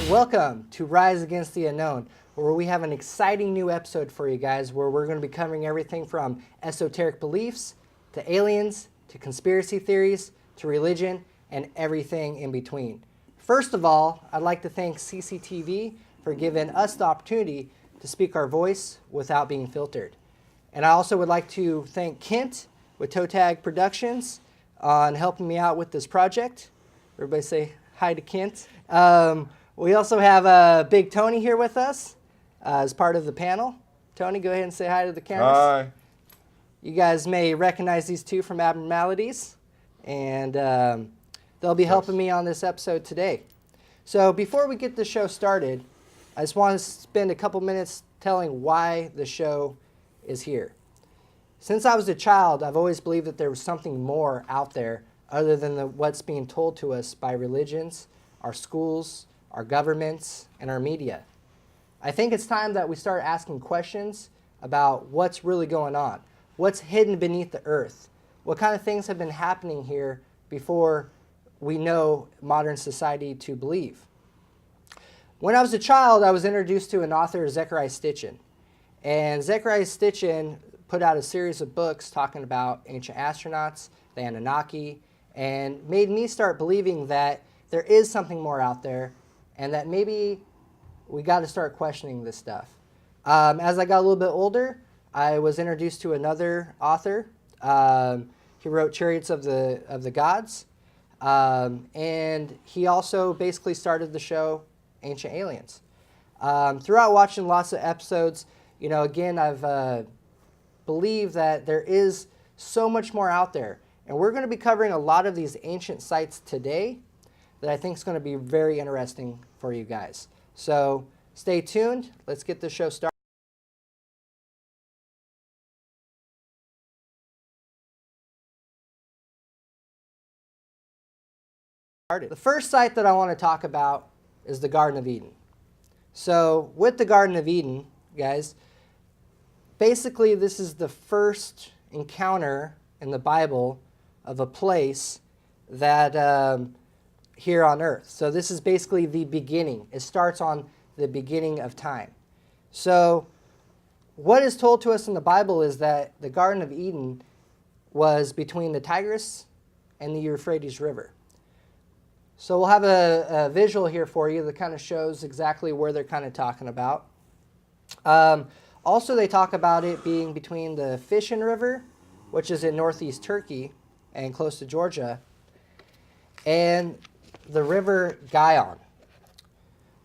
Welcome to Rise Against the Unknown, where we have an exciting new episode for you guys where we're going to be covering everything from esoteric beliefs to aliens to conspiracy theories to religion and everything in between. First of all, I'd like to thank CCTV for giving us the opportunity to speak our voice without being filtered. And I also would like to thank Kent with Toe Productions on helping me out with this project. Everybody say hi to Kent. We also have Big Tony here with us as part of the panel. Tony, go ahead and say hi to the cameras. Hi. You guys may recognize these two from Abnormalities, and they'll be helping me on this episode today. So before we get the show started, I just want to spend a couple minutes telling why the show is here. Since I was a child, I've always believed that there was something more out there other than what's being told to us by religions, our schools, our governments, and our media. I think it's time that we start asking questions about what's really going on, what's hidden beneath the earth, what kind of things have been happening here before we know modern society to believe. When I was a child, I was introduced to an author, Zecharia Sitchin. And Zecharia Sitchin put out a series of books talking about ancient astronauts, the Anunnaki, and made me start believing that there is something more out there and that maybe we got to start questioning this stuff. As I got a little bit older, I was introduced to another author. He wrote Chariots of the Gods, and he also basically started the show Ancient Aliens. Throughout watching lots of episodes, again, I've believed that there is so much more out there. And we're going to be covering a lot of these ancient sites today that I think is going to be very interesting for you guys. So stay tuned. Let's get the show started. The first site that I want to talk about is the Garden of Eden. So with the Garden of Eden, guys, basically this is the first encounter in the Bible of a place that here on earth. So this is basically the beginning. It starts on the beginning of time. So what is told to us in the Bible is that the Garden of Eden was between the Tigris and the Euphrates River. So we'll have a visual here for you that kind of shows exactly where they're kind of talking about. Also, they talk about it being between the Fishin River, which is in northeast Turkey and close to Georgia, and the river Gion,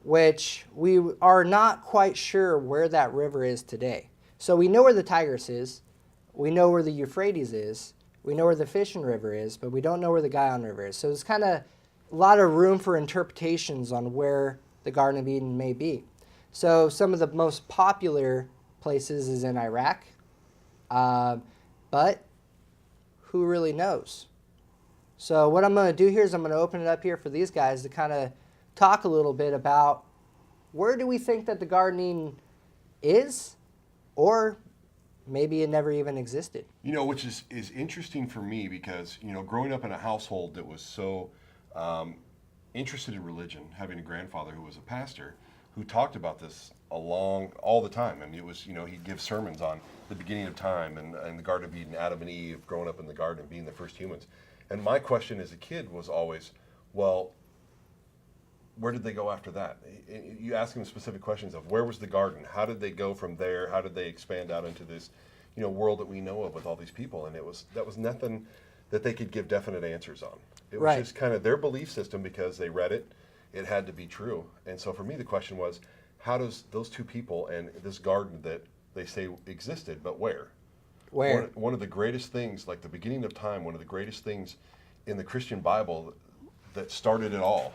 which we are not quite sure where that river is today. So we know where the Tigris is, we know where the Euphrates is, we know where the Fishin River is, but we don't know where the Gion River is. So there's kind of a lot of room for interpretations on where the Garden of Eden may be. So some of the most popular places is in Iraq, but who really knows? So what I'm going to do here is I'm going to open it up here for these guys to kind of talk a little bit about where do we think that the Garden of Eden is, or maybe it never even existed. Which is interesting for me because, growing up in a household that was so interested in religion, having a grandfather who was a pastor, who talked about this all the time. I mean, it was, he'd give sermons on the beginning of time and the Garden of Eden, Adam and Eve growing up in the garden and being the first humans. And my question as a kid was always, well, where did they go after that? You ask them specific questions of where was the garden? How did they go from there? How did they expand out into this, world that we know of with all these people? And that was nothing that they could give definite answers on. It was just kind of their belief system because they read it. It had to be true. And so for me, the question was, how does those two people and this garden that they say existed, but where? Where? One of the greatest things, like the beginning of time, one of the greatest things in the Christian Bible that started it all,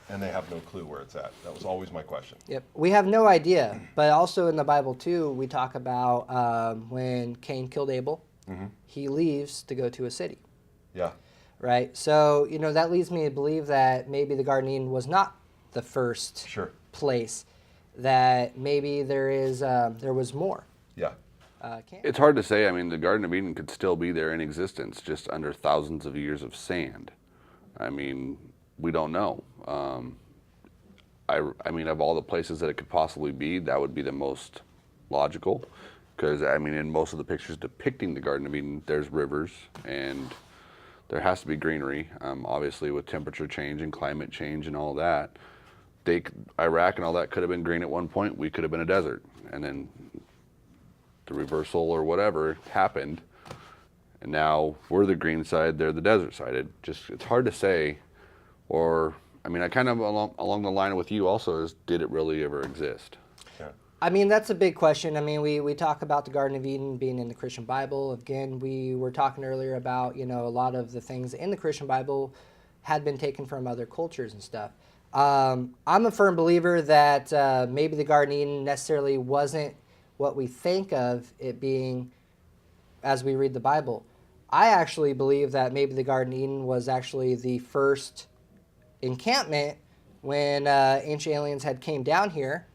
and they have no clue where it's at. That was always my question. Yep, we have no idea. But also in the Bible too, we talk about when Cain killed Abel, he leaves to go to a city. Yeah. Right? So, that leads me to believe that maybe the Garden of Eden was not the first place, that maybe there was more. Yeah. It's hard to say. I mean, the Garden of Eden could still be there in existence, just under thousands of years of sand. I mean, we don't know. I mean, of all the places that it could possibly be, that would be the most logical. Because, I mean, in most of the pictures depicting the Garden of Eden, there's rivers and there has to be greenery. Obviously, with temperature change and climate change and all that, Iraq and all that could have been green at one point. We could have been a desert. And then the reversal or whatever happened. And now we're the green side, they're the desert side. It's hard to say. Or, I mean, I kind of along the line with you also is, did it really ever exist? Yeah. I mean, that's a big question. I mean, we talk about the Garden of Eden being in the Christian Bible. Again, we were talking earlier about, a lot of the things in the Christian Bible had been taken from other cultures and stuff. I'm a firm believer that maybe the Garden of Eden necessarily wasn't what we think of it being as we read the Bible. I actually believe that maybe the Garden of Eden was actually the first encampment when ancient aliens had came down here,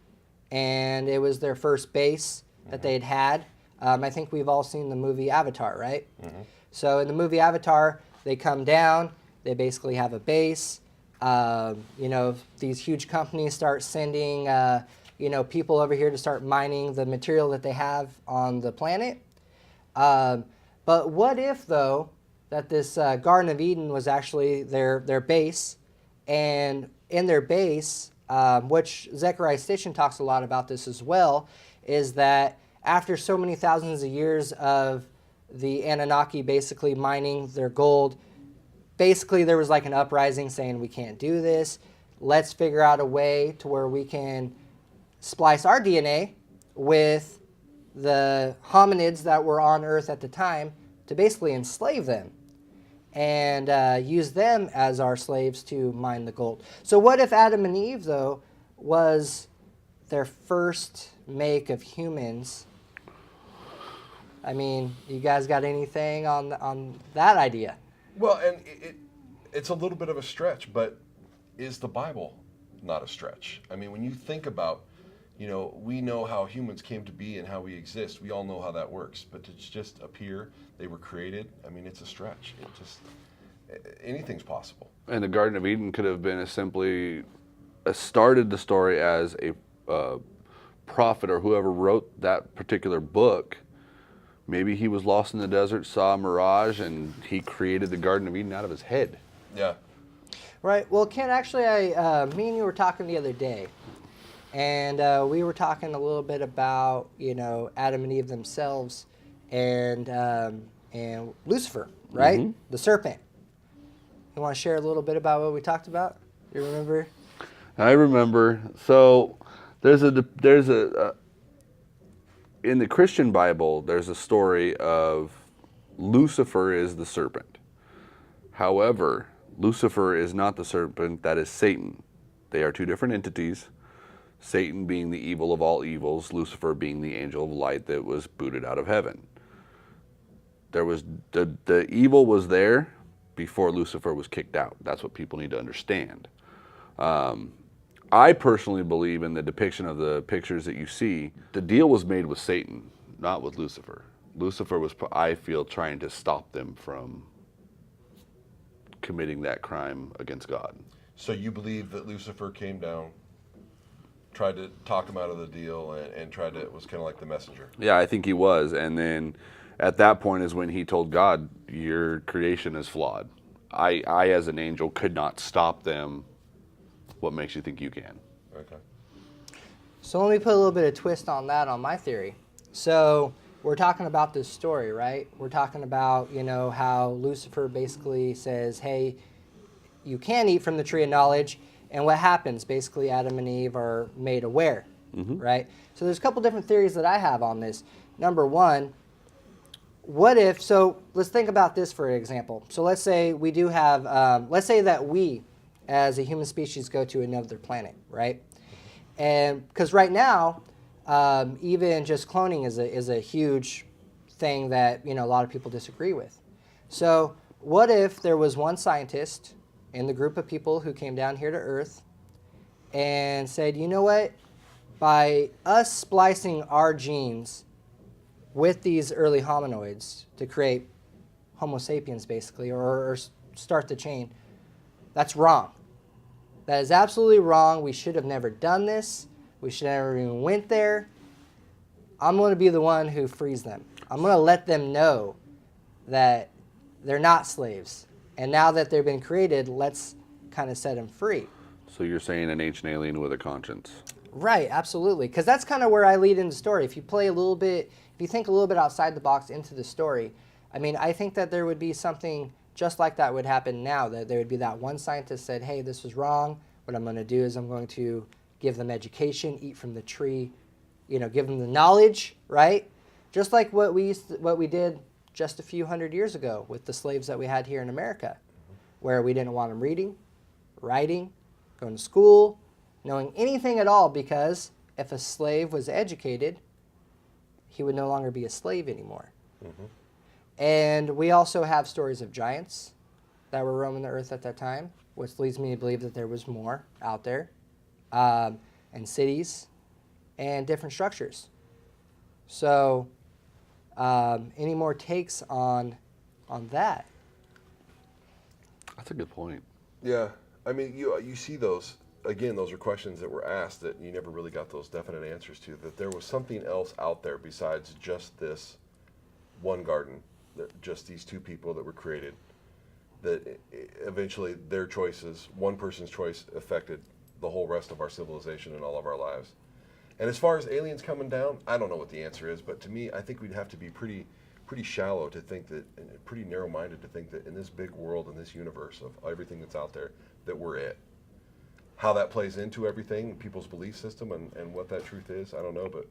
and it was their first base that they'd had. I think we've all seen the movie Avatar, right? Mm-hmm. So in the movie Avatar, they come down, they basically have a base. These huge companies start sending people over here to start mining the material that they have on the planet. But what if, though, that this Garden of Eden was actually their base, and in their base, which Zechariah Sitchin talks a lot about this as well, is that after so many thousands of years of the Anunnaki basically mining their gold, basically there was like an uprising saying, we can't do this. Let's figure out a way to where we can splice our DNA with the hominids that were on Earth at the time to basically enslave them and use them as our slaves to mine the gold. So what if Adam and Eve, though, was their first make of humans? I mean, you guys got anything on that idea? Well, and it's a little bit of a stretch, but is the Bible not a stretch? I mean, when you think about, we know how humans came to be and how we exist. We all know how that works. But to just appear, they were created, I mean, it's a stretch. Anything's possible. And the Garden of Eden could have been started the story as a prophet or whoever wrote that particular book. Maybe he was lost in the desert, saw a mirage, and he created the Garden of Eden out of his head. Yeah. Right. Well, Ken, actually, me and you were talking the other day, and we were talking a little bit about, Adam and Eve themselves and Lucifer, right? Mm-hmm. The serpent. You want to share a little bit about what we talked about? You remember? I remember. So there's a in the Christian Bible, there's a story of Lucifer is the serpent. However, Lucifer is not the serpent, that is Satan. They are two different entities. Satan being the evil of all evils, Lucifer being the angel of light that was booted out of heaven. There was the evil was there before Lucifer was kicked out. That's what people need to understand. I personally believe in the depiction of the pictures that you see, the deal was made with Satan, not with Lucifer. Lucifer was, I feel, trying to stop them from committing that crime against God. So you believe that Lucifer came down, tried to talk him out of the deal, and was kind of like the messenger? Yeah, I think he was. And then at that point is when he told God, your creation is flawed. I as an angel, could not stop them. What makes you think you can? Okay. So let me put a little bit of twist on that on my theory. So we're talking about this story, right? We're talking about, how Lucifer basically says, hey, you can eat from the tree of knowledge. And what happens? Basically, Adam and Eve are made aware, right? So there's a couple different theories that I have on this. Number one, so let's think about this for example. So let's say we do have, let's say that we, as a human species, go to another planet, right? And because right now, even just cloning is a huge thing that a lot of people disagree with. So what if there was one scientist in the group of people who came down here to Earth and said, you know what? By us splicing our genes with these early hominoids to create Homo sapiens, basically, or start the chain, that's wrong. That is absolutely wrong. We should have never done this. We should never even went there. I'm going to be the one who frees them. I'm going to let them know that they're not slaves. And now that they've been created, let's kind of set them free. So you're saying an ancient alien with a conscience. Right, absolutely. Because that's kind of where I lead in the story. If you play a little bit, if you think a little bit outside the box into the story, I mean, I think that there would be something just like that would happen now. That there would be that one scientist said, hey, this was wrong. What I'm going to do is I'm going to give them education, eat from the tree, give them the knowledge, right? Just like what we did just a few hundred years ago with the slaves that we had here in America, where we didn't want them reading, writing, going to school, knowing anything at all, because if a slave was educated, he would no longer be a slave anymore. Mm-hmm. And we also have stories of giants that were roaming the earth at that time, which leads me to believe that there was more out there, and cities and different structures. So any more takes on that? That's a good point. Yeah, I mean, you see those, again, those are questions that were asked that you never really got those definite answers to, that there was something else out there besides just this one garden, just these two people that were created, that eventually their choices, one person's choice, affected the whole rest of our civilization and all of our lives. And as far as aliens coming down, I don't know what the answer is, but to me, I think we'd have to be pretty shallow to think that, and pretty narrow-minded to think that in this big world, in this universe of everything that's out there, that we're it. How that plays into everything, people's belief system, and what that truth is, I don't know, but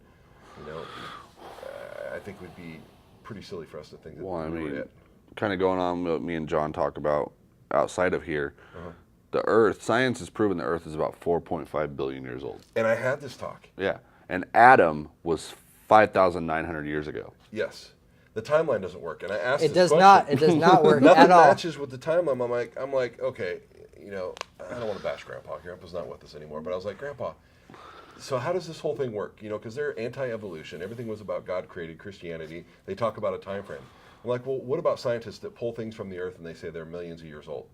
I think we'd be pretty silly for us to think that we were it. Kind of going on what me and John talk about outside of here, the Earth, science has proven the Earth is about 4.5 billion years old. And I had this talk. Yeah, and Adam was 5,900 year ago. Yes. The timeline doesn't work, and I asked It this does question. not. It does not work Nothing at all. matches with the timeline. I'm like, okay, I don't want to bash Grandpa. Grandpa's not with us anymore, but I was like, Grandpa, so how does this whole thing work? Because they're anti-evolution. Everything was about God created Christianity. They talk about a time frame. I'm like, well, what about scientists that pull things from the earth and they say they're millions of years old?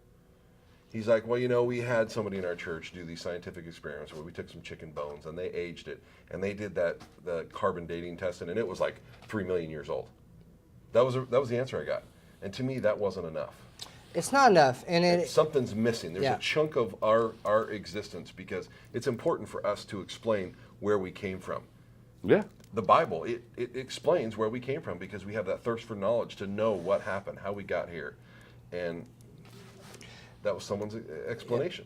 He's like, well, we had somebody in our church do these scientific experiments where we took some chicken bones and they aged it, and they did the carbon dating testing, and it was like 3 million years old. That was the answer I got, and to me, that wasn't enough. It's not enough, and something's missing. There's a chunk of our existence, because it's important for us to explain where we came from. Yeah. The Bible, it explains where we came from, because we have that thirst for knowledge to know what happened, how we got here, and that was someone's explanation.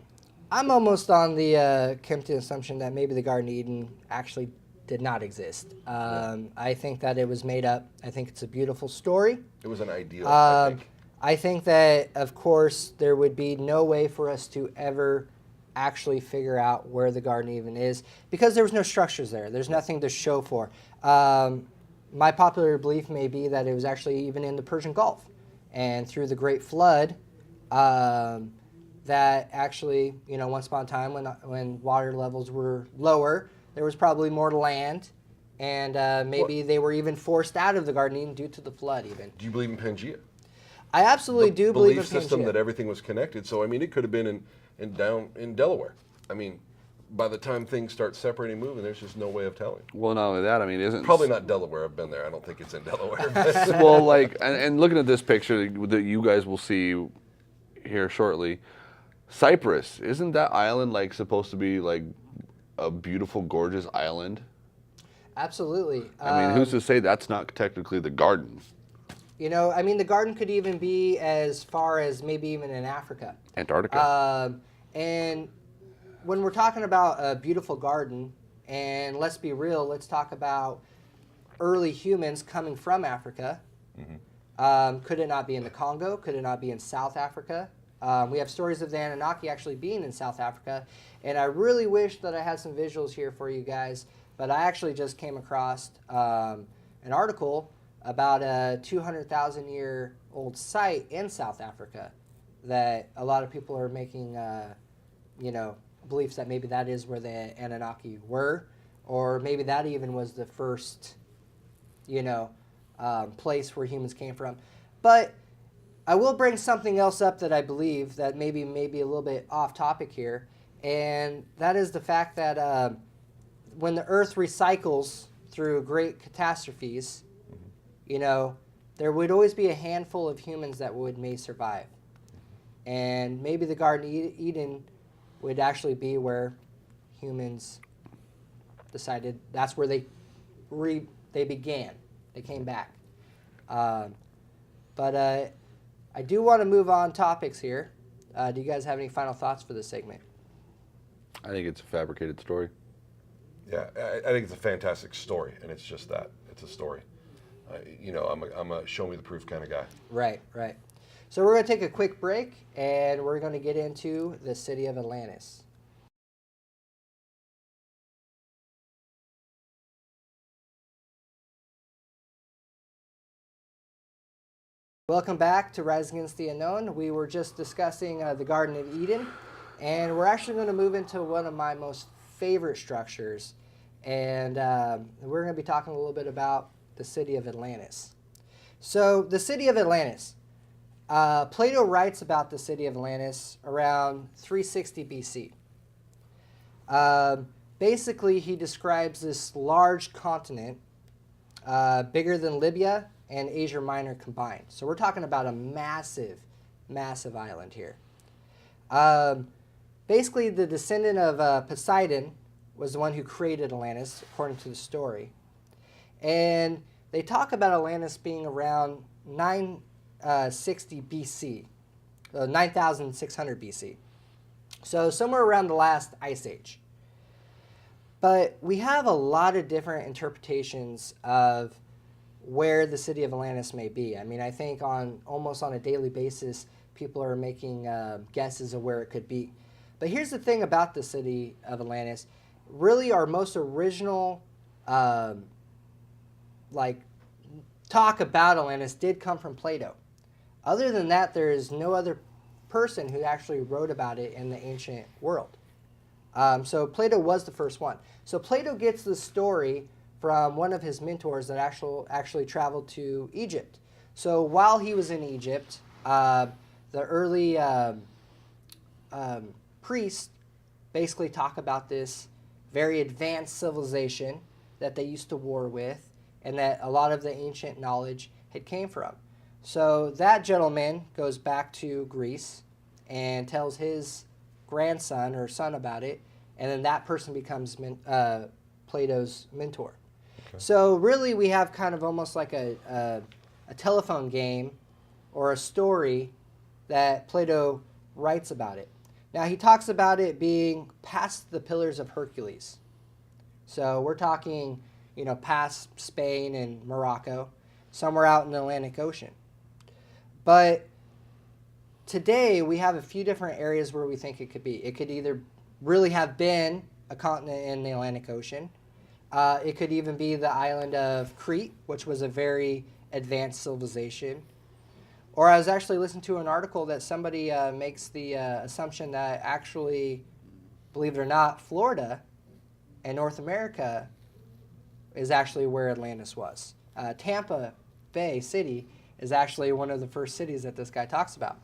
I'm almost on the Kempton assumption that maybe the Garden of Eden actually did not exist. I think that it was made up. I think it's a beautiful story. It was an ideal, I think. I think that, of course, there would be no way for us to ever actually figure out where the Garden of Eden is, because there was no structures there. There's nothing to show for. My popular belief may be that it was actually even in the Persian Gulf. And through the Great Flood, that actually, once upon a time when water levels were lower, there was probably more land, and maybe they were even forced out of the Garden of Eden due to the flood even. Do you believe in Pangea? I absolutely do believe in Pangea. The belief system that everything was connected. So, it could have been down in Delaware. By the time things start separating, moving, there's just no way of telling. Well, not only that, isn't... Probably not Delaware. I've been there. I don't think it's in Delaware. Well, and looking at this picture that you guys will see here shortly, Cyprus, isn't that island supposed to be a beautiful, gorgeous island? Absolutely. Who's to say that's not technically the garden? The garden could even be as far as maybe even in Africa. Antarctica. And when we're talking about a beautiful garden, and let's be real, let's talk about early humans coming from Africa. Mm-hmm. Could it not be in the Congo? Could it not be in South Africa? We have stories of the Anunnaki actually being in South Africa, and I really wish that I had some visuals here for you guys, but I actually just came across an article about a 200,000-year-old site in South Africa that a lot of people are making, beliefs that maybe that is where the Anunnaki were, or maybe that even was the first, place where humans came from. But I will bring something else up that I believe that maybe a little bit off topic here, and that is the fact that when the Earth recycles through great catastrophes, you know, there would always be a handful of humans that may survive. And maybe the Garden of Eden would actually be where humans decided that's where they began. They came back. But I do want to move on topics here. Do you guys have any final thoughts for this segment? I think it's a fabricated story. Yeah, I think it's a fantastic story, and it's just that. It's a story. You know, I'm a show me the proof kind of guy. Right, right. So we're going to take a quick break, and we're going to get into the city of Atlantis. Welcome back to Rise Against the Unknown. We were just discussing the Garden of Eden, and we're actually going to move into one of my most favorite structures, and we're going to be talking a little bit about the city of Atlantis. So the city of Atlantis, Plato writes about the city of Atlantis around 360 BC. Basically, he describes this large continent, bigger than Libya and Asia Minor combined. So we're talking about a massive, massive island here. Basically, the descendant of Poseidon was the one who created Atlantis, according to the story. And they talk about Atlantis being around 960 BC, 9,600 BC. So somewhere around the last ice age. But we have a lot of different interpretations of where the city of Atlantis may be. I mean, I think almost on a daily basis, people are making guesses of where it could be. But here's the thing about the city of Atlantis. Really, our most original talk about Atlantis did come from Plato. Other than that, there is no other person who actually wrote about it in the ancient world. So Plato was the first one. So Plato gets the story from one of his mentors that actually traveled to Egypt. So while he was in Egypt, the early priests basically talk about this very advanced civilization that they used to war with, and that a lot of the ancient knowledge had came from. So that gentleman goes back to Greece and tells his grandson or son about it, and then that person becomes Plato's mentor. Okay. So really we have kind of almost like a telephone game or a story that Plato writes about it. Now he talks about it being past the Pillars of Hercules. So we're talking, you know, past Spain and Morocco, somewhere out in the Atlantic Ocean. But today we have a few different areas where we think it could be. It could either really have been a continent in the Atlantic Ocean. It could even be the island of Crete, which was a very advanced civilization. Or I was actually listening to an article that somebody makes the assumption that actually, believe it or not, Florida and North America is actually where Atlantis was. Tampa Bay City is actually one of the first cities that this guy talks about,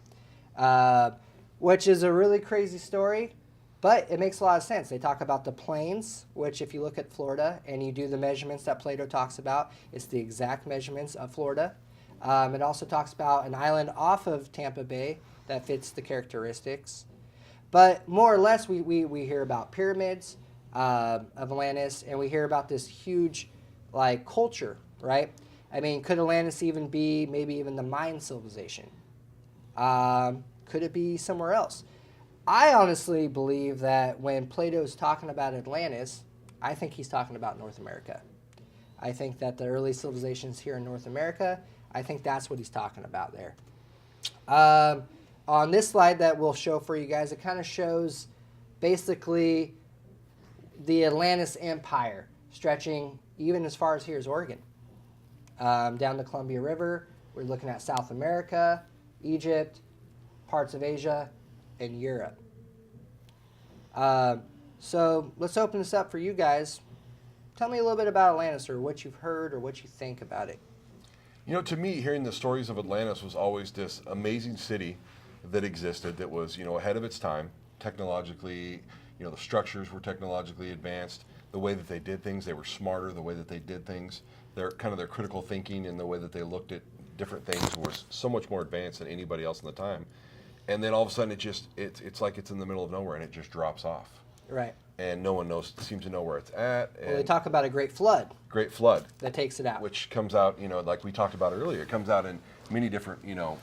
which is a really crazy story, but it makes a lot of sense. They talk about the plains, which if you look at Florida and you do the measurements that Plato talks about, it's the exact measurements of Florida. It also talks about an island off of Tampa Bay that fits the characteristics. But more or less, we hear about pyramids of Atlantis, and we hear about this huge culture, right? I mean, could Atlantis even be maybe even the Mayan civilization? Could it be somewhere else? I honestly believe that when Plato's talking about Atlantis, I think he's talking about North America. I think that the early civilizations here in North America, I think that's what he's talking about there. On this slide that we'll show for you guys, it kind of shows basically the Atlantis Empire stretching even as far as here as Oregon. Down the Columbia River, we're looking at South America, Egypt, parts of Asia, and Europe. So let's open this up for you guys. Tell me a little bit about Atlantis, or what you've heard, or what you think about it. You know, to me, hearing the stories of Atlantis was always this amazing city that existed that was, you know, ahead of its time, technologically, You know, the structures were technologically advanced. The way that they did things, they were smarter. The way that they did things, their critical thinking and the way that they looked at different things was so much more advanced than anybody else in the time. And then all of a sudden, it's like it's in the middle of nowhere and it just drops off. Right. And no one seems to know where it's at. Well, they talk about a great flood. Great flood. That takes it out. Which comes out, you know, like we talked about earlier, it comes out in many different, you know,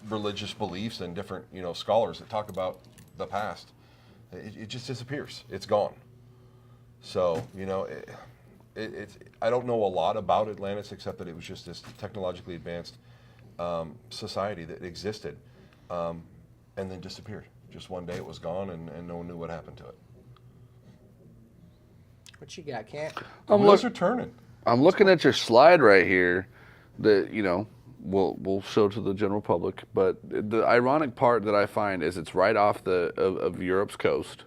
religious beliefs and different, you know, scholars that talk about the past. It just disappears. It's gone. So, you know, I don't know a lot about Atlantis except that it was just this technologically advanced society that existed and then disappeared. Just one day it was gone and no one knew what happened to it. What you got, Kent? The wheels are turning. I'm looking at your slide right here that, you know, we'll show to the general public. But the ironic part that I find is it's right off of Europe's coast,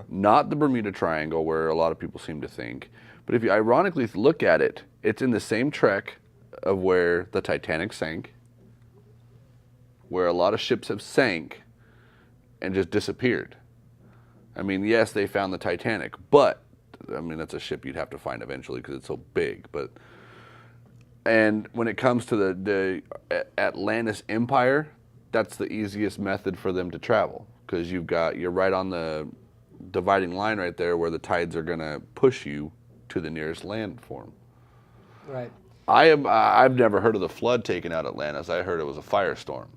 not the Bermuda Triangle where a lot of people seem to think. But if you ironically look at it, it's in the same trek of where the Titanic sank, where a lot of ships have sank and just disappeared. I mean, yes, they found the Titanic, but I mean, that's a ship you'd have to find eventually because it's so big. And when it comes to the Atlantis Empire, that's the easiest method for them to travel because you're right on the dividing line right there where the tides are going to push you to the nearest landform. Right. I've never heard of the flood taking out Atlantis. I heard it was a firestorm.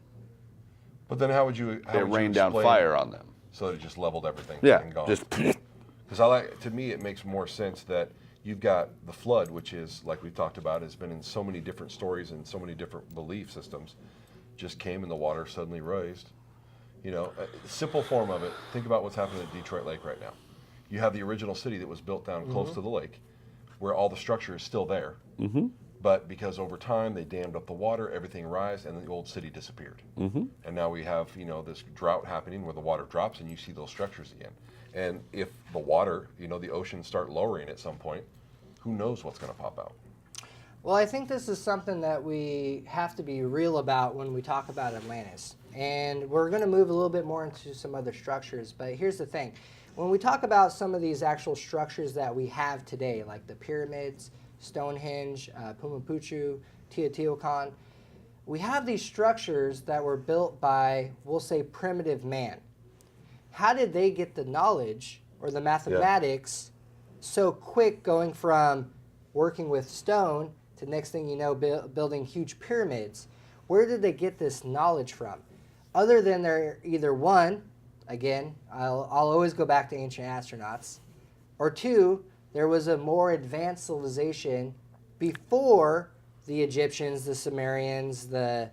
But then how would you It rained down fire on them. So it just leveled everything and gone? Just Because to me, it makes more sense that you've got the flood, which is, like we've talked about, has been in so many different stories and so many different belief systems, just came and the water suddenly raised. You know, a simple form of it, think about what's happening at Detroit Lake right now. You have the original city that was built down close to the lake, where all the structure is still there. But because over time they dammed up the water, everything rised, and the old city disappeared. And now we have, you know, this drought happening where the water drops and you see those structures again. And if the water, you know, the oceans start lowering at some point, who knows what's going to pop out? Well, I think this is something that we have to be real about when we talk about Atlantis. And we're going to move a little bit more into some other structures. But here's the thing. When we talk about some of these actual structures that we have today, like the pyramids, Stonehenge, Pumapuchu, Teotihuacan, we have these structures that were built by, we'll say, primitive man. How did they get the knowledge or the mathematics so quick going from working with stone to next thing you know building huge pyramids? Where did they get this knowledge from? Other than they're either one, again, I'll always go back to ancient astronauts, or two, there was a more advanced civilization before the Egyptians, the Sumerians, the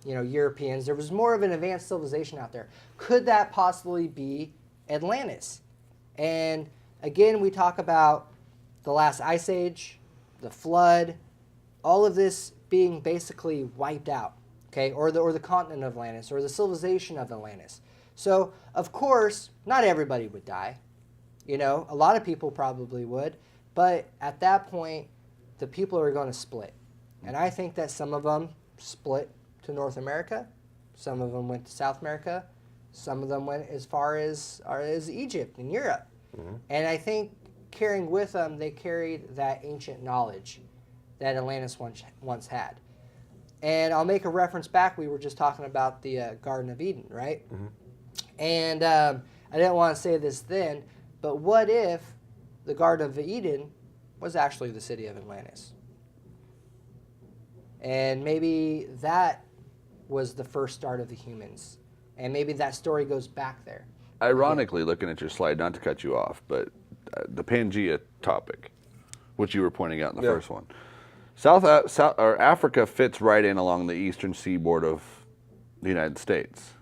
Europeans. There was more of an advanced civilization out there. Could that possibly be Atlantis? And again, we talk about the last ice age, the flood, all of this being basically wiped out, okay? Or the continent of Atlantis, or the civilization of Atlantis. So, of course, not everybody would die. You know, a lot of people probably would. But at that point, the people are going to split. And I think that some of them split to North America. Some of them went to South America. Some of them went as far as Egypt and Europe. And I think carrying with them, they carried that ancient knowledge that Atlantis once had. And I'll make a reference back. We were just talking about the Garden of Eden, right? And I didn't want to say this then, but what if the Garden of Eden was actually the city of Atlantis? And maybe that was the first start of the humans. And maybe that story goes back there. Ironically, looking at your slide, not to cut you off, but the Pangea topic, which you were pointing out in the first one. Africa fits right in along the eastern seaboard of the United States.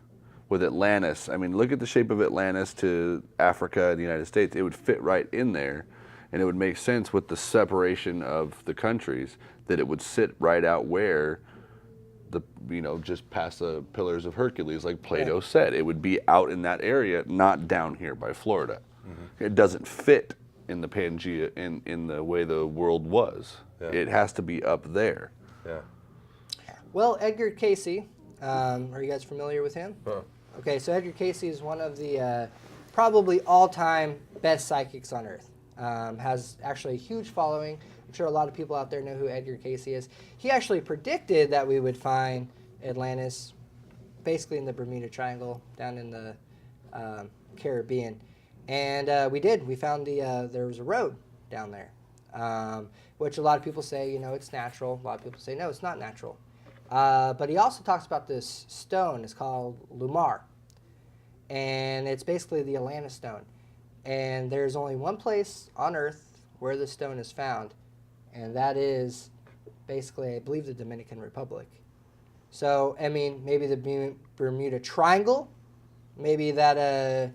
With Atlantis, I mean, look at the shape of Atlantis to Africa and the United States. It would fit right in there, and it would make sense with the separation of the countries that it would sit right out where just past the Pillars of Hercules, like Plato said. It would be out in that area, not down here by Florida. It doesn't fit in the Pangea in the way the world was. It has to be up there. Well, Edgar Cayce, are you guys familiar with him? Okay, so Edgar Cayce is one of the probably all-time best psychics on Earth. Has actually a huge following. I'm sure a lot of people out there know who Edgar Cayce is. He actually predicted that we would find Atlantis basically in the Bermuda Triangle down in the Caribbean. And we did. We found there was a road down there, which a lot of people say, it's natural. A lot of people say, no, it's not natural. But he also talks about this stone. It's called Lumar. And it's basically the Atlantis stone. And there's only one place on Earth where the stone is found, and that is basically, I believe, the Dominican Republic. So, I mean, maybe the Bermuda Triangle, maybe that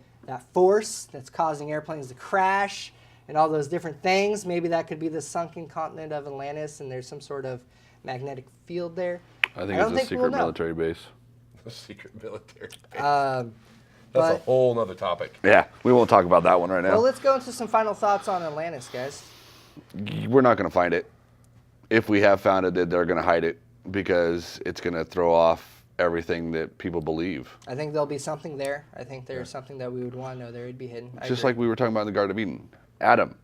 force that's causing airplanes to crash and all those different things, maybe that could be the sunken continent of Atlantis, and there's some sort of magnetic field there. I think it's a secret military base. A secret military base. That's a whole nother topic. Yeah, we won't talk about that one right now. Well, let's go into some final thoughts on Atlantis, guys. We're not going to find it. If we have found it, they're going to hide it because it's going to throw off everything that people believe. I think there'll be something there. I think there's something that we would want to know there would be hidden. Just like we were talking about in the Garden of Eden. Adam,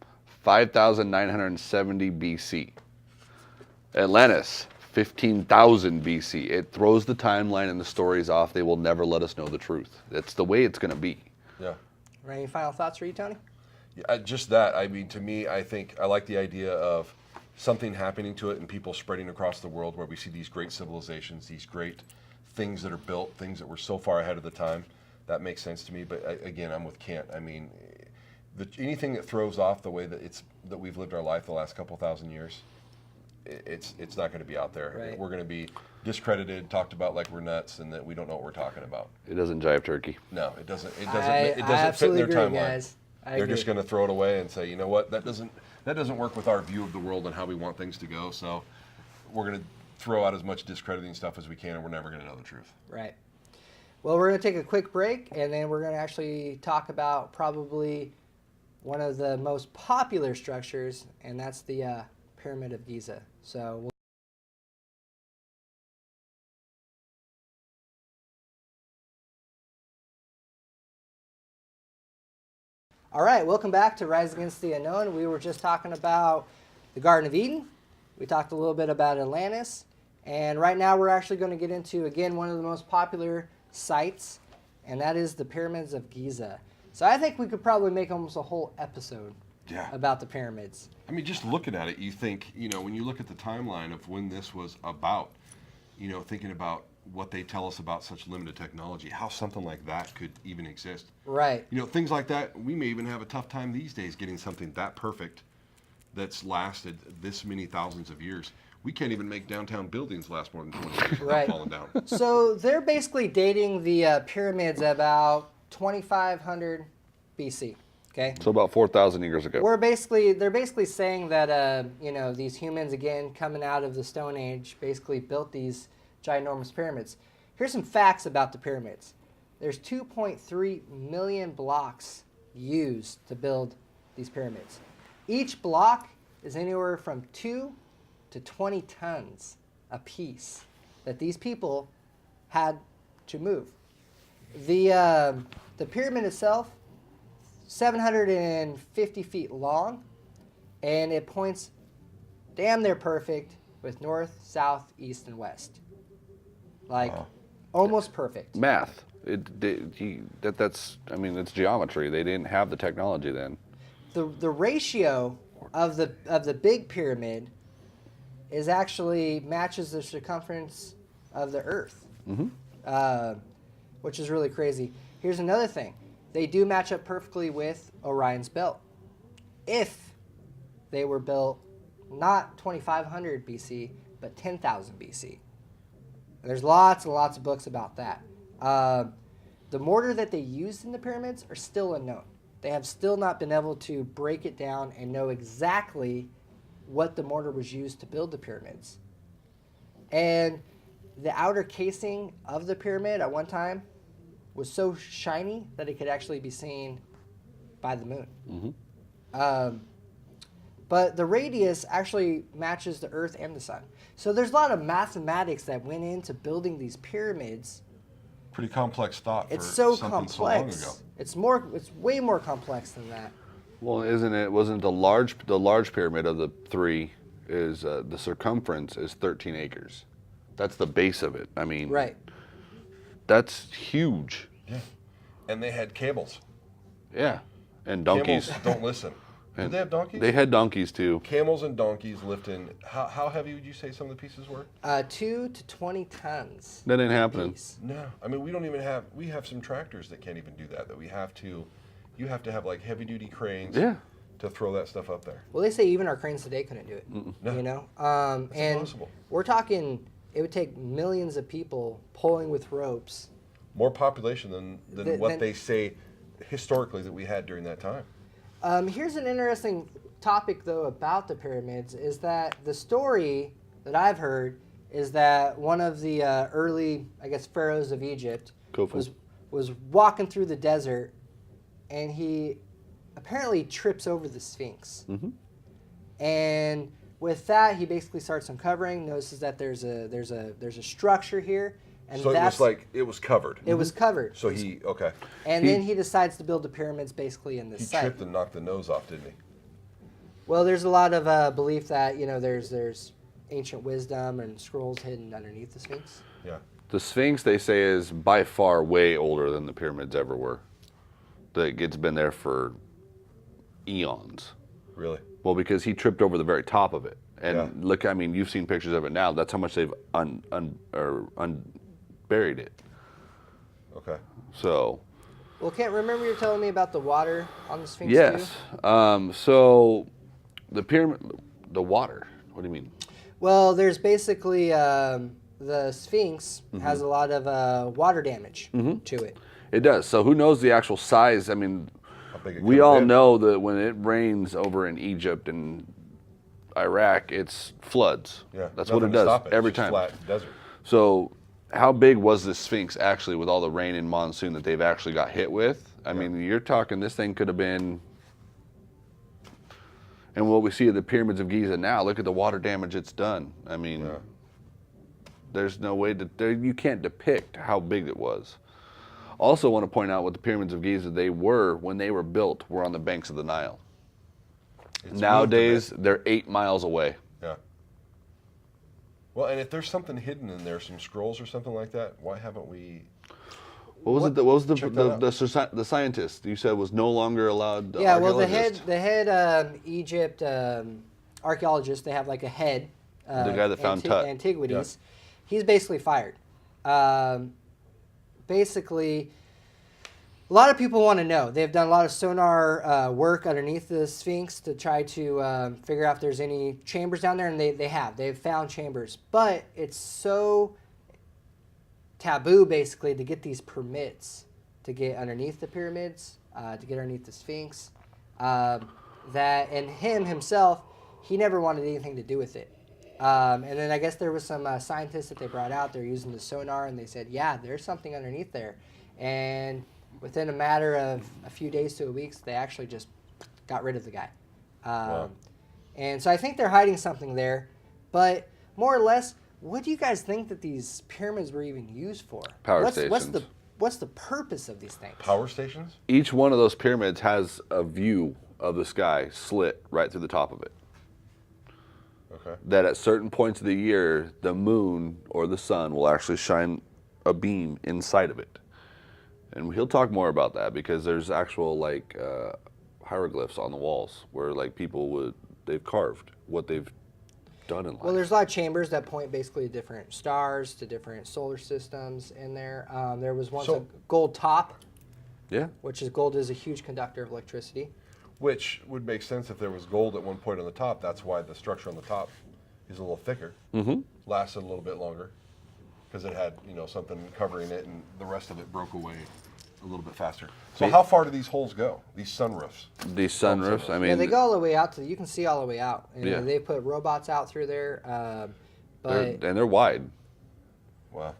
5,970 BC. Atlantis, 15,000 BC. It throws the timeline and the stories off. They will never let us know the truth. That's the way it's going to be. Yeah. Any final thoughts for you, Tony? Yeah, just that. I mean, to me, I think I like the idea of something happening to it and people spreading across the world where we see these great civilizations, these great things that are built, things that were so far ahead of the time. That makes sense to me. But again, I'm with Kent. I mean, anything that throws off the way that we've lived our life the last couple thousand years, it's not going to be out there. Right. We're going to be discredited, talked about like we're nuts, and that we don't know what we're talking about. It doesn't jive turkey. No, it doesn't. It I doesn't fit in their agree, timeline. guys. They're just going to throw it away and say, you know what, that doesn't work with our view of the world and how we want things to go. So we're going to throw out as much discrediting stuff as we can, and we're never going to know the truth. Right. Well, we're going to take a quick break, and then we're going to actually talk about probably one of the most popular structures, and that's the Pyramid of Giza. So all right, welcome back to Rise Against the Unknown. We were just talking about the Garden of Eden. We talked a little bit about Atlantis. And right now we're actually going to get into, again, one of the most popular sites, and that is the Pyramids of Giza. So I think we could probably make almost a whole episode about the pyramids. I mean, just looking at it, you think, when you look at the timeline of when this was about, thinking about what they tell us about such limited technology, how something like that could even exist. Right. Things like that, we may even have a tough time these days getting something that perfect that's lasted this many thousands of years. We can't even make downtown buildings last more than 20 years without falling down. So they're basically dating the pyramids about 2500 BC. Okay. So about 4,000 years ago. They're basically saying that these humans, again coming out of the Stone Age, basically built these ginormous pyramids. Here's some facts about the pyramids. There's 2.3 million blocks used to build these pyramids. Each block is anywhere from 2 to 20 tons a piece that these people had to move. The pyramid itself, 750 feet long, and it points damn near perfect with north, south, east, and west. Almost perfect. Math. That's geometry. They didn't have the technology then. The ratio of the big pyramid is actually matches the circumference of the Earth, which is really crazy. Here's another thing. They do match up perfectly with Orion's belt. If they were built not 2500 BC, but 10,000 BC. There's lots and lots of books about that. The mortar that they used in the pyramids are still unknown. They have still not been able to break it down and know exactly what the mortar was used to build the pyramids. And the outer casing of the pyramid at one time was so shiny that it could actually be seen by the moon. But the radius actually matches the Earth and the Sun. So there's a lot of mathematics that went into building these pyramids. Pretty complex thought for It's so something complex. so long ago. It's way more complex than that. Well, wasn't the large pyramid of the three is the circumference is 13 acres. That's the base of it. I mean, Right. That's huge. Yeah. And they had camels. Yeah. And donkeys. Camels don't listen. Did they have donkeys? They had donkeys too. Camels and donkeys lifting. How heavy would you say some of the pieces were? 2 to 20 tons. That ain't happening. Piece. No. I mean, we have some tractors that can't even do that you have to have like heavy duty cranes to throw that stuff up there. Well, they say even our cranes today couldn't do it. No. You know? That's and impossible. we're talking, it would take millions of people pulling with ropes. More population than what they say historically that we had during that time. Here's an interesting topic, though, about the pyramids, is that the story that I've heard is that one of the early, I guess, pharaohs of Egypt was walking through the desert, and he apparently trips over the Sphinx. Mm-hmm. And with that, he basically starts uncovering, notices that there's a structure here. And So it was covered. It was covered. So okay. And then he decides to build the pyramids basically in this He site. tripped and knocked the nose off, didn't he? Well, there's a lot of belief that there's ancient wisdom and scrolls hidden underneath the Sphinx. Yeah. The Sphinx, they say, is by far way older than the pyramids ever were. It's been there for eons. Really? Well, because he tripped over the very top of it. And Yeah. look, I mean, you've seen pictures of it now. That's how much they've buried it. Okay. So. Well, Kent, remember you were telling me about the water on the Sphinx Yes. too? So the pyramid, the water. What do you mean? Well, there's basically the Sphinx has a lot of water damage to it. It does. So who knows the actual size? I mean, How big it we could've all been. know that when it rains over in Egypt and Iraq, it's floods. Yeah. That's what it nothing to does stop it. every It's just time. flat desert. So how big was the Sphinx actually with all the rain and monsoon that they've actually got hit with? I mean, you're talking this thing could have been. And what we see at the pyramids of Giza now, look at the water damage it's done. I mean, there's no way you can't depict how big it was. Also want to point out what the pyramids of Giza, when they were built, were on the banks of the Nile. It's Nowadays, moved they're 8 miles away. a bit. Yeah. Well, and if there's something hidden in there, some scrolls or something like that, why haven't we? What was Check that the scientist you said was no longer allowed? Yeah, well, the archaeologist? head Egypt archaeologist, they have like a head. The guy that found Tut. Antiquities. He's basically fired. Basically, a lot of people want to know. They've done a lot of sonar work underneath the Sphinx to try to figure out if there's any chambers down there, and they have. They've found chambers. But it's so taboo, basically, to get these permits to get underneath the pyramids, to get underneath the Sphinx, and himself, he never wanted anything to do with it. And then I guess there was some scientists that they brought out. They're using the sonar, and they said, yeah, there's something underneath there. And within a matter of a few days to a week, they actually just got rid of the guy. Wow. And so I think they're hiding something there. But more or less, what do you guys think that these pyramids were even used for? Power What's the purpose of these things? Power stations? Each one of those pyramids has a view of the sky slit right through the top of it. Okay. That at certain points of the year, the moon or the sun will actually shine a beam inside of it. And he'll talk more about that because there's actual hieroglyphs on the walls where they've carved what they've done in life. Well, there's a lot of chambers that point basically to different stars, to different solar systems in there. There was once a gold top, Yeah. which is gold is a huge conductor of electricity. Which would make sense if there was gold at one point on the top. That's why the structure on the top is a little thicker. Mm-hmm. Lasted a little bit longer because it had something covering it, and the rest of it broke away a little bit faster. So how far do these holes go? These sunroofs? These sunroofs, I mean, Yeah, they go all the way out you can see all the way out. And Yeah. they put robots out through there. they're wide. Wow.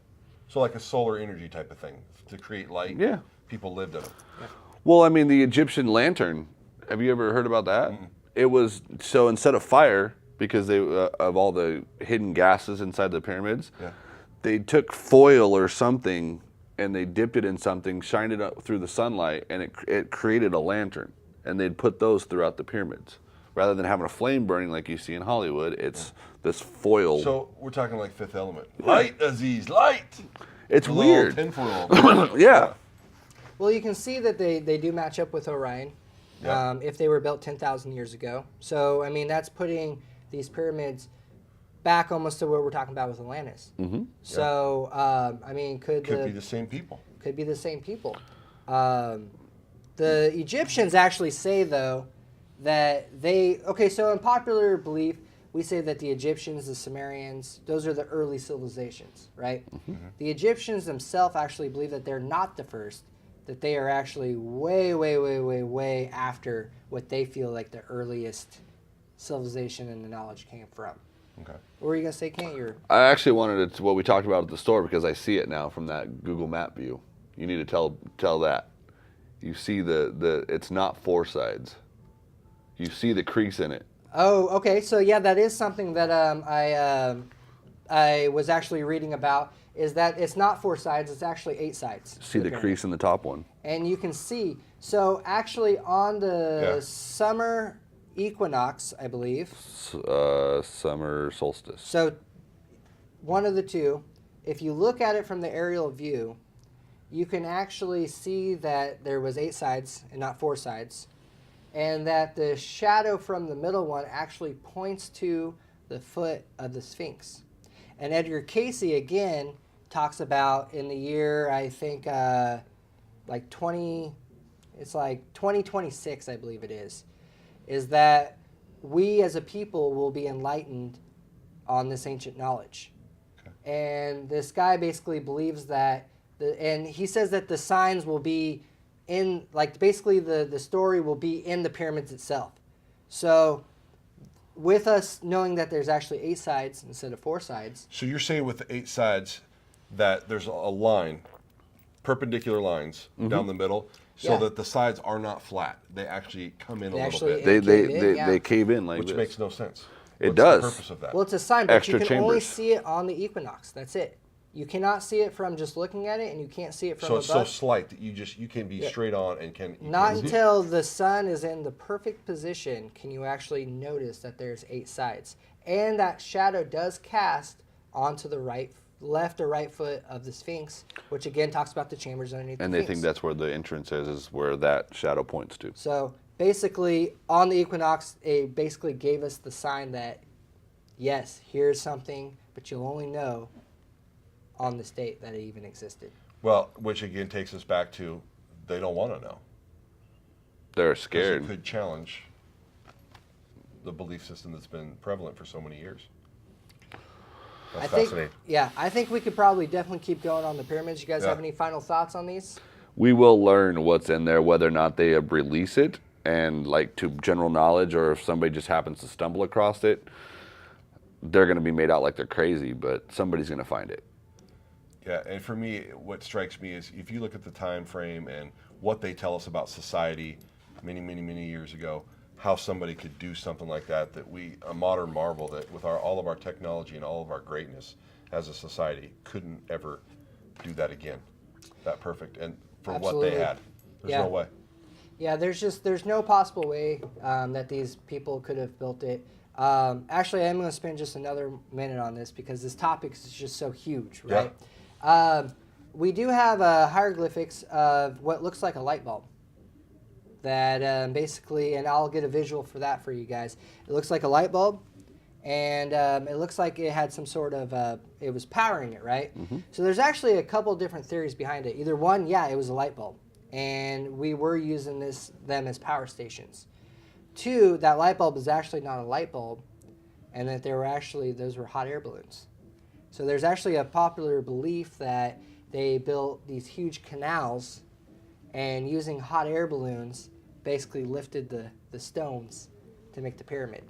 So like a solar energy type of thing to create light. Yeah. People lived in them. Well, I mean, the Egyptian lantern. Have you ever heard about that? Mm-mm. It was so instead of fire, because they of all the hidden gases inside the pyramids, Yeah. they took foil or something and they dipped it in something, shined it up through the sunlight, and it created a lantern. And they'd put those throughout the pyramids. Rather than having a flame burning like you see in Hollywood, it's this foil. So we're talking like Fifth Element. Light, Aziz, light! It's A little weird. tinfoil. Yeah. Well, you can see that they do match up with Orion, Yeah. if they were built 10,000 years ago. So, I mean, that's putting these pyramids back almost to what we're talking about with Atlantis. Mm-hmm. So, I mean, Could be the same people. Could be the same people. The Egyptians actually say, though, that so in popular belief, we say that the Egyptians, the Sumerians, those are the early civilizations, right? Mm-hmm. The Egyptians themselves actually believe that they're not the first, that they are actually way, way, way, way, way after what they feel like the earliest civilization and the knowledge came from. Okay. What were you going to say, Kent? I actually wanted it to what we talked about at the store because I see it now from that Google Map view. You need to tell that. You see it's not four sides. You see the crease in it. Oh, okay. So yeah, that is something that I was actually reading about. Is that it's not four sides; it's actually 8 sides. See the crease in the top one. And you can see. So actually, on the summer equinox, I believe. Summer solstice. So one of the two. If you look at it from the aerial view, you can actually see that there was 8 sides and not 4 sides. And that the shadow from the middle one actually points to the foot of the Sphinx. And Edgar Cayce, again, talks about in the year, I think, like 2026, I believe it is that we as a people will be enlightened on this ancient knowledge. Okay. And this guy basically believes that, and he says that the signs will be in, like, basically the story will be in the pyramids itself. So with us knowing that there's actually 8 sides instead of 4 sides. So you're saying with the 8 sides that there's a line, perpendicular lines down the middle, so that the sides are not flat. They actually come in a little bit. They cave in like Which this. makes no sense. It What's does. the purpose of that? Well, it's a sign, but Extra you can only chambers. see it on the equinox. That's it. You cannot see it from just looking at it, and you can't see it from so above. it's so slight that you can be straight on and you Not can see it. until the sun is in the perfect position can you actually notice that there's 8 sides. And that shadow does cast onto the left or right foot of the Sphinx, which again talks about the chambers underneath And the they Sphinx. think that's where the entrance is where that shadow points to. So basically, on the equinox, it basically gave us the sign that, yes, here's something, but you'll only know on this date that it even existed. Well, which again takes us back to they don't want to know. They're 'Cause scared. it could challenge the belief system that's been prevalent for so many years. That's fascinating. I think we could probably definitely keep going on the pyramids. You guys have Yeah. any final thoughts on these? We will learn what's in there, whether or not they release it and like to general knowledge, or if somebody just happens to stumble across it, they're going to be made out like they're crazy, but somebody's going to find it. Yeah, and for me, what strikes me is if you look at the time frame and what they tell us about society many, many, many years ago, how somebody could do something like that a modern marvel that with all of our technology and all of our greatness as a society couldn't ever do that again, that perfect, and for Absolutely. what they had. There's no way. Yeah, there's no possible way that these people could have built it. Actually, I'm going to spend just another minute on this because this topic is just so huge, right? We do have hieroglyphics of what looks like a light bulb. That basically, and I'll get a visual for that for you guys. It looks like a light bulb, and it looks like it had some sort of, it was powering it, right? Mm-hmm. So there's actually a couple different theories behind it. Either one, it was a light bulb, and we were using them as power stations. 2, that light bulb is actually not a light bulb, and that those were hot air balloons. So there's actually a popular belief that they built these huge canals and using hot air balloons basically lifted the stones to make the pyramid.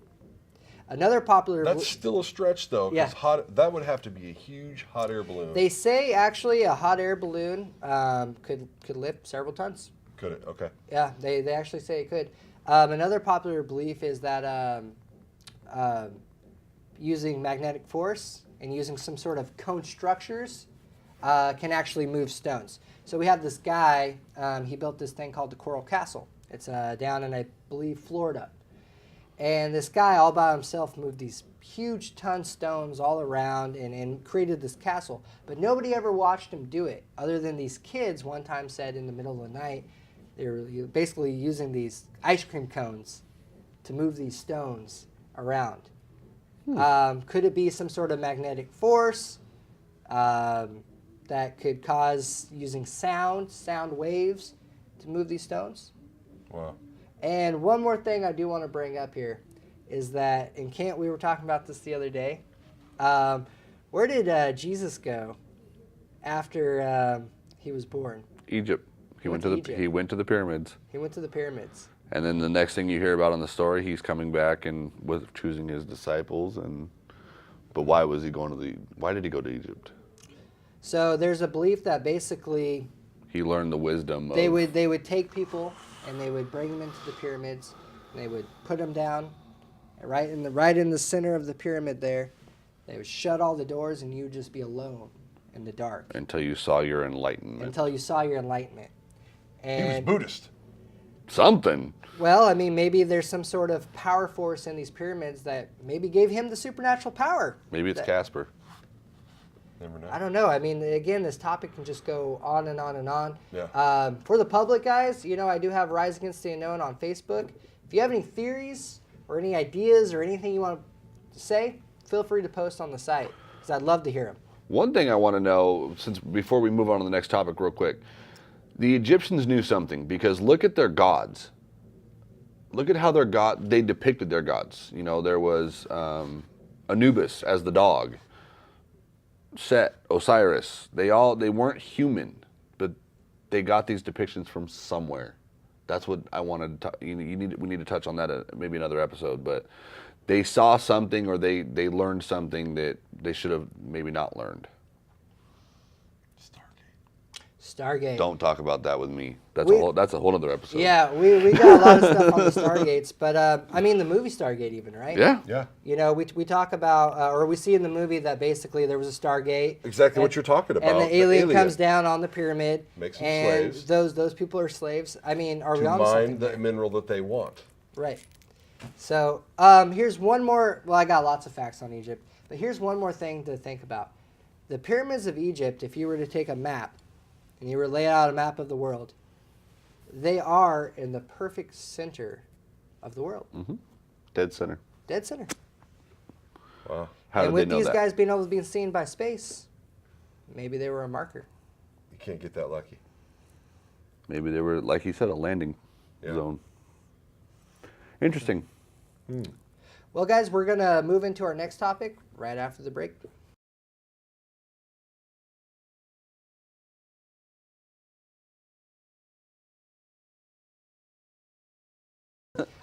Another popular... That's still a stretch, though, because that would have to be a huge hot air balloon. They say, actually, a hot air balloon could lift several tons. Could it? Okay. Yeah, they actually say it could. Another popular belief is that using magnetic force and using some sort of cone structures can actually move stones. So we have this guy, he built this thing called the Coral Castle. It's down in, I believe, Florida. And this guy all by himself moved these huge ton stones all around and created this castle. But nobody ever watched him do it, other than these kids one time said in the middle of the night, they were basically using these ice cream cones to move these stones around. Could it be some sort of magnetic force that could cause using sound waves to move these stones? Wow. And one more thing I do want to bring up here is that in camp, we were talking about this the other day. Where did Jesus go after he was born? Egypt. He went to Egypt. He went to the pyramids. He went to the pyramids. And then the next thing you hear about in the story, he's coming back and was choosing his disciples. But why was he going to why did he go to Egypt? So there's a belief that basically He learned the wisdom they would take people and they would bring them into the pyramids and they would put them down right in the center of the pyramid there. They would shut all the doors and you would just be alone in the dark until you saw your enlightenment. Until you saw your enlightenment. And He was Buddhist. Something. Well, I mean, maybe there's some sort of power force in these pyramids that maybe gave him the supernatural power. Maybe it's Casper. Never know. I don't know. I mean, again, this topic can just go on and on and on. Yeah. For the public, guys, I do have Rise Against the Unknown on Facebook. If you have any theories or any ideas or anything you want to say, feel free to post on the site because I'd love to hear them. One thing I want to know, before we move on to the next topic real quick, the Egyptians knew something because look at their gods. Look at how they depicted their gods. There was Anubis as the dog. Set, Osiris, they weren't human, but they got these depictions from somewhere. That's what I wanted to we need to touch on that maybe another episode, but they saw something or they learned something that they should have maybe not learned. Stargate. Don't talk about that with me. That's a whole other episode. Yeah, we got a lot of stuff on the Stargates, but I mean the movie Stargate even, right? Yeah. Yeah. We talk about, or we see in the movie that basically there was a Stargate. Exactly what you're talking about. And the alien comes down on the pyramid. Makes them and slaves. Those people are slaves. I mean, are we to on mine something the there? mineral that they want. Right. So here's one more. Well, I got lots of facts on Egypt, but here's one more thing to think about. The pyramids of Egypt, if you were to take a map and you were to lay out a map of the world, they are in the perfect center of the world. Mm-hmm. Dead center. Dead center. Wow. How And did they with know these that? guys being able to be seen by space, maybe they were a marker. You can't get that lucky. Maybe they were, like he said, a landing zone. Interesting. Well, guys, we're going to move into our next topic right after the break.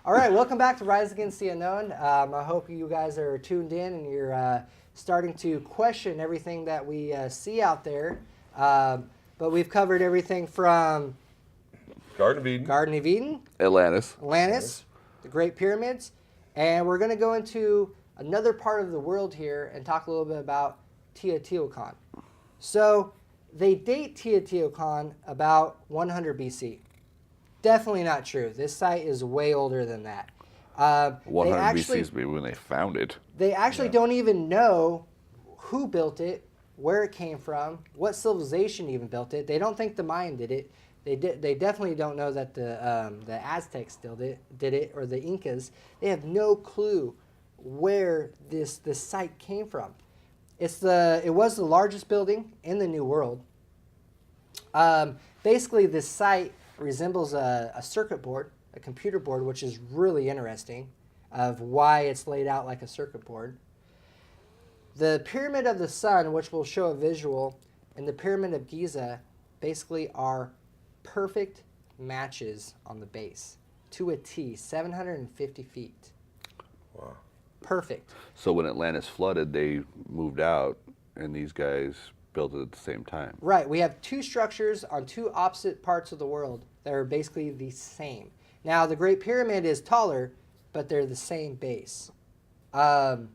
All right, welcome back to Rise Against the Unknown. I hope you guys are tuned in and you're starting to question everything that we see out there. But we've covered everything from Garden of Eden. Atlantis, the Great Pyramids, and we're going to go into another part of the world here and talk a little bit about Teotihuacan. So they date Teotihuacan about 100 BC. Definitely not true. This site is way older than that. 100 BC is maybe when they found it. They actually don't even know who built it, where it came from, what civilization even built it. They don't think the Mayan did it. They definitely don't know that the Aztecs still did it, or the Incas. They have no clue where this site came from. It was the largest building in the New World. Basically, this site resembles a circuit board, a computer board, which is really interesting of why it's laid out like a circuit board. The Pyramid of the Sun, which will show a visual, and the Pyramid of Giza basically are perfect matches on the base to a T, 750 feet. Wow. Perfect. So when Atlantis flooded, they moved out, and these guys built it at the same time. Right. We have two structures on two opposite parts of the world that are basically the same. Now, the Great Pyramid is taller, but they're the same base. Again,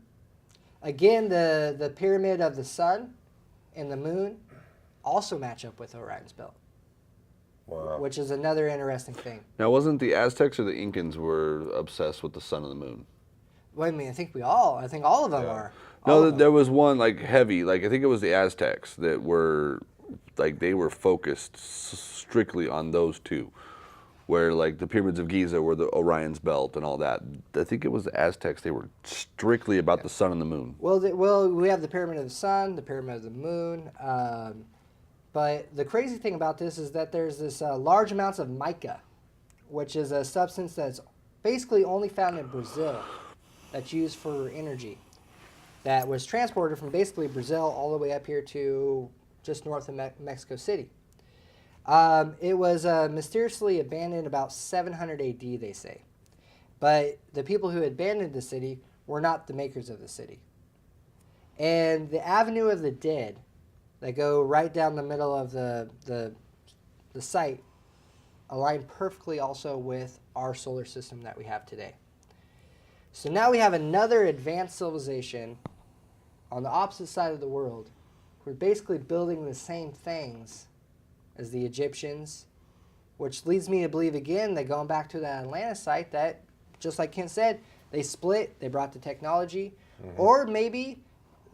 the Pyramid of the Sun and the Moon, also match up with Orion's belt, Wow. which is another interesting thing. Now, wasn't the Aztecs or the Incans were obsessed with the sun and the moon? Well, I mean, I think all of them Yeah. are. All No, of them. there was one like heavy, like I think it was the Aztecs that were, like they were focused strictly on those two, where like the pyramids of Giza were the Orion's belt and all that. I think it was the Aztecs. They were strictly about the sun and the moon. Well, we have the pyramid of the sun, the pyramid of the moon. But the crazy thing about this is that there's this large amounts of mica, which is a substance that's basically only found in Brazil, that's used for energy, that was transported from basically Brazil all the way up here to just north of Mexico City. It was mysteriously abandoned about 700 AD, they say. But the people who abandoned the city were not the makers of the city. And the Avenue of the Dead, that go right down the middle of the site, align perfectly also with our solar system that we have today. So now we have another advanced civilization on the opposite side of the world. We're basically building the same things as the Egyptians, which leads me to believe again that going back to that Atlantis site, that just like Kent said, they split, they brought the technology, or maybe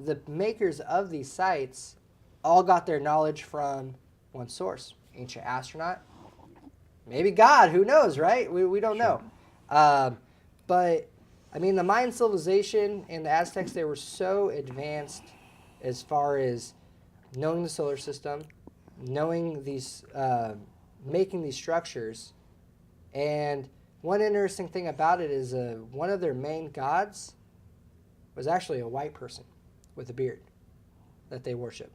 the makers of these sites all got their knowledge from one source, ancient astronaut, maybe God, who knows, right? We don't know. But I mean, the Mayan civilization and the Aztecs, they were so advanced as far as knowing the solar system, knowing these, making these structures. And one interesting thing about it is one of their main gods was actually a white person with a beard that they worship.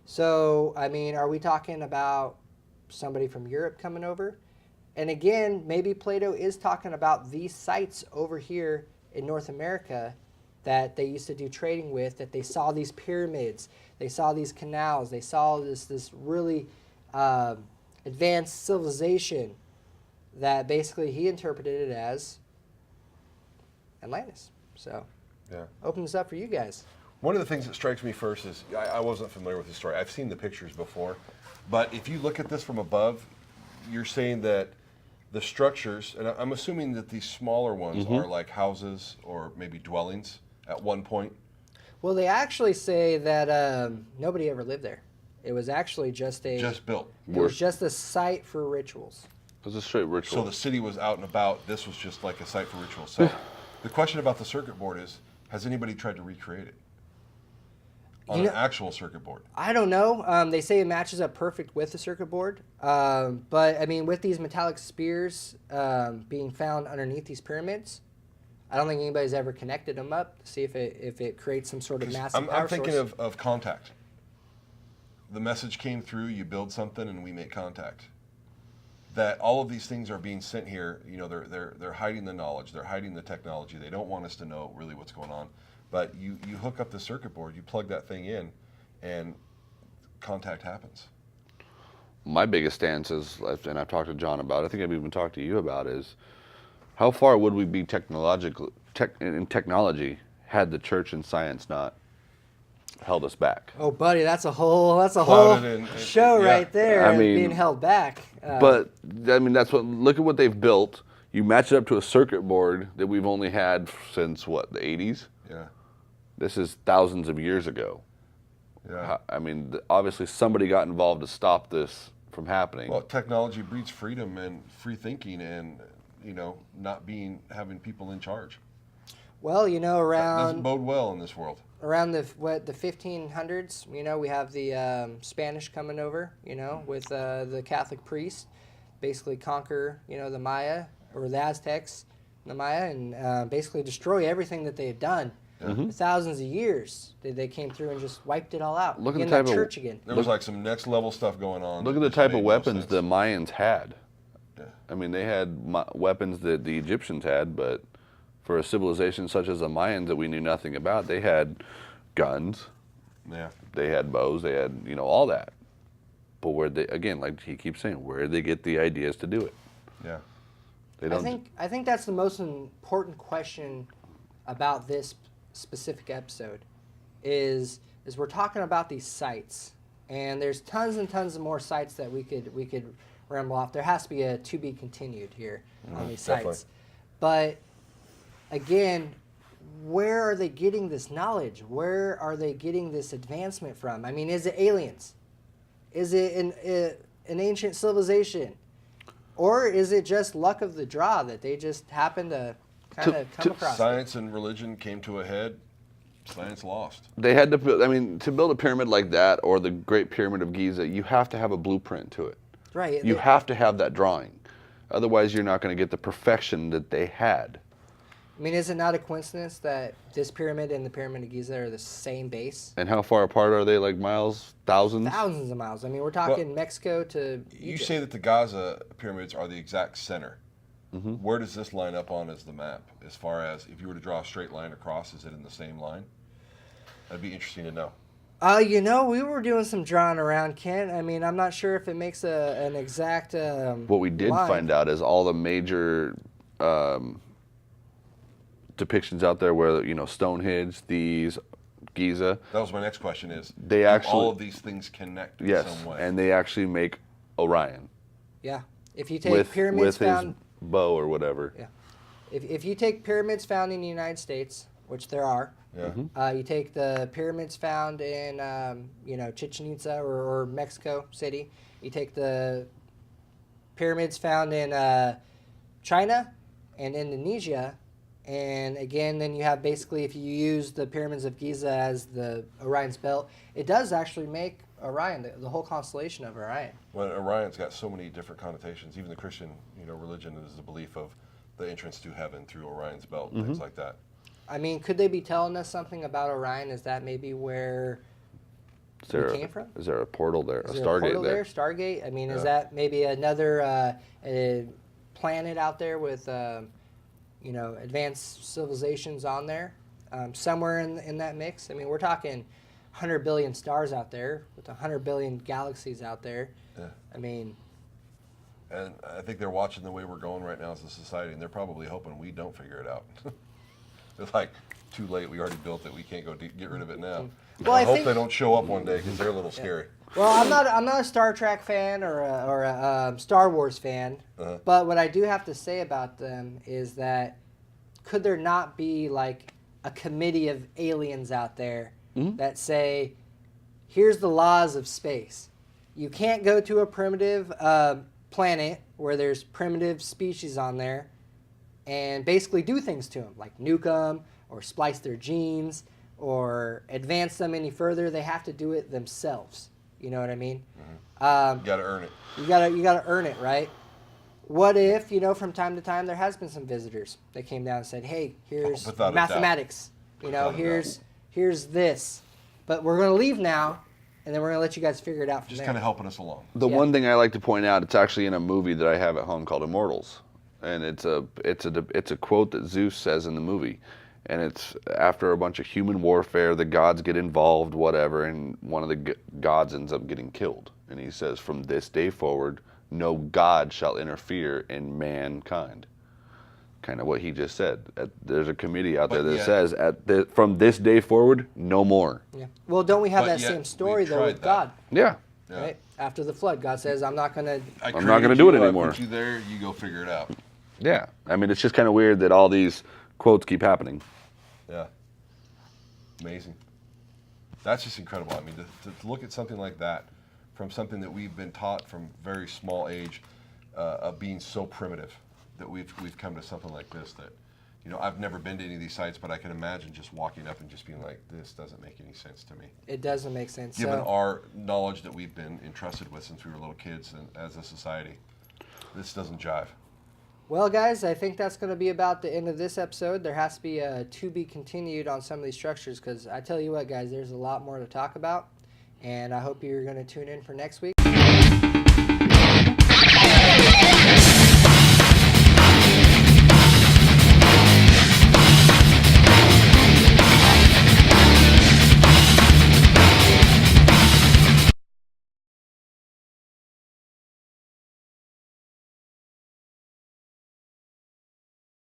So, I mean, are we talking about somebody from Europe coming over? And again, maybe Plato is talking about these sites over here in North America that they used to do trading with, that they saw these pyramids, they saw these canals, they saw this really advanced civilization that basically he interpreted it as Atlantis. So, Yeah. open this up for you guys. One of the things that strikes me first is I wasn't familiar with the story. I've seen the pictures before, but if you look at this from above, you're saying that the structures, and I'm assuming that these smaller ones are like houses or maybe dwellings at one point. Well, they actually say that nobody ever lived there. It was actually just built. It was just a site for rituals. It was a straight ritual. So the city was out and about. This was just like a site for rituals. So the question about the circuit board is, has anybody tried to recreate it on an actual circuit board? I don't know. They say it matches up perfect with the circuit board. But, I mean, with these metallic spears being found underneath these pyramids, I don't think anybody's ever connected them up to see if it creates some sort of massive power I'm thinking source. of contact. The message came through, you build something and we make contact. That all of these things are being sent here, you know, they're hiding the knowledge, they're hiding the technology. They don't want us to know really what's going on. But you hook up the circuit board, you plug that thing in, and contact happens. My biggest stance is, and I've talked to John about it, I think I've even talked to you about, is how far would we be in technology had the church and science not held us back? Oh, buddy, that's a whole Clouded and show yeah. right there. I mean, being held back. But I mean, look at what they've built. You match it up to a circuit board that we've only had since what, the 80s? Yeah. This is thousands of years ago. Yeah. I mean, obviously somebody got involved to stop this from happening. Well, technology breeds freedom and free thinking, and you know, not having people in charge. Well, you know, That doesn't around bode well in this world. the 1500s, you know, we have the Spanish coming over, you know, with the Catholic priest, basically conquer, you know, the Maya or the Aztecs, the Maya, and basically destroy everything that they had done. For thousands of years, they came through and just wiped it all out. Look at the Begin type that of- church again. There was like some next level stuff going on. Look at that the just type made of no weapons sense. the Mayans had. Yeah. I mean, they had weapons that the Egyptians had, but for a civilization such as the Mayans that we knew nothing about, they had guns, Yeah. they had bows, they had, you know, all that. But where they, again, like he keeps saying, where did they get the ideas to do it? Yeah. They don't. I think that's the most important question about this specific episode is we're talking about these sites And there's tons and tons of more sites that we could ramble off. There has to be a to be continued here on these definitely. sites. But again, where are they getting this knowledge? Where are they getting this advancement from? I mean, is it aliens? Is it an ancient civilization? Or is it just luck of the draw that they just happen to kind of come across? Science and religion came to a head. Science lost. They had to build, I mean, to build a pyramid like that or the Great Pyramid of Giza, you have to have a blueprint to it. Right. You have to have that drawing. Otherwise, you're not going to get the perfection that they had. I mean, is it not a coincidence that this pyramid and the Pyramid of Giza are the same base? And how far apart are they? Like miles? Thousands? Thousands of miles. I mean, we're talking Mexico to You Egypt. say that the Giza pyramids are the exact center. Mm-hmm. Where does this line up on as the map? As far as if you were to draw a straight line across, is it in the same line? That'd be interesting to know. You know, we were doing some drawing around, Kent. I mean, I'm not sure if it makes an exact What we did line. find out is all the major depictions out there where, you know, Stonehenge, these, Giza. That was my next question is, They do actually- all of these things connect in Yes, some way? and they actually make Orion. Yeah. If you take with pyramids found... his bow or whatever. Yeah. If you take pyramids found in the United States, which there are, Yeah. you take the pyramids found in, you know, Chichen Itza or Mexico City. You take the pyramids found in China and Indonesia. And again, then you have basically, if you use the pyramids of Giza as the Orion's belt, it does actually make Orion, the whole constellation of Orion. Well, Orion's got so many different connotations. Even the Christian, religion is the belief of the entrance to heaven through Orion's belt, and things like that. I mean, could they be telling us something about Orion? Is that maybe where we came from? Is there a portal there? Is A there Stargate portal there? Stargate? I mean, is Yeah. that maybe another planet out there with, advanced civilizations on there? Somewhere in that mix? I mean, we're talking 100 billion stars out there with 100 billion galaxies out there. Yeah. I mean, And I think they're watching the way we're going right now as a society, and they're probably hoping we don't figure it out. It's like, too late, we already built it, we can't go get rid of it now. Well, I I hope think- they don't show up one day, because they're a little scary. well, I'm not a Star Trek fan or a Star Wars fan, but what I do have to say about them is that could there not be like a committee of aliens out there that say, here's the laws of space. You can't go to a primitive planet where there's primitive species on there and basically do things to them, like nuke them or splice their genes or advance them any further. They have to do it themselves. You know what I mean? You got to earn it. You gotta earn it, right? What if, from time to time there has been some visitors that came down and said, hey, here's without a doubt. mathematics. Without a Here's this. But we're gonna leave now, and then we're gonna let you guys figure it out from Just there. kind of helping us along. The Yeah. one thing I like to point out, it's actually in a movie that I have at home called Immortals, and it's a quote that Zeus says in the movie, and it's after a bunch of human warfare, the gods get involved, whatever, and one of the gods ends up getting killed, and he says, "From this day forward, no god shall interfere in mankind." Kind of what he just said. There's a committee out there But that yet- says, from this day forward, no more. Yeah. Well, don't we have But that yet same story we though tried with that. God? Yeah. Yeah. Right? After the flood, God says, I'm not gonna. I I'm not gonna created do it you, I anymore. put you there, you go figure it out. Yeah. I mean, it's just kind of weird that all these quotes keep happening. Yeah. Amazing. That's just incredible. I mean, to look at something like that from something that we've been taught from very small age of being so primitive that we've come to something like this that, I've never been to any of these sites, but I can imagine just walking up and just being like, this doesn't make any sense to me. It doesn't make sense. Given So, our knowledge that we've been entrusted with since we were little kids and as a society, this doesn't jive. well, guys, I think that's going to be about the end of this episode. There has to be a to be continued on some of these structures because I tell you what, guys, there's a lot more to talk about, and I hope you're going to tune in for next week.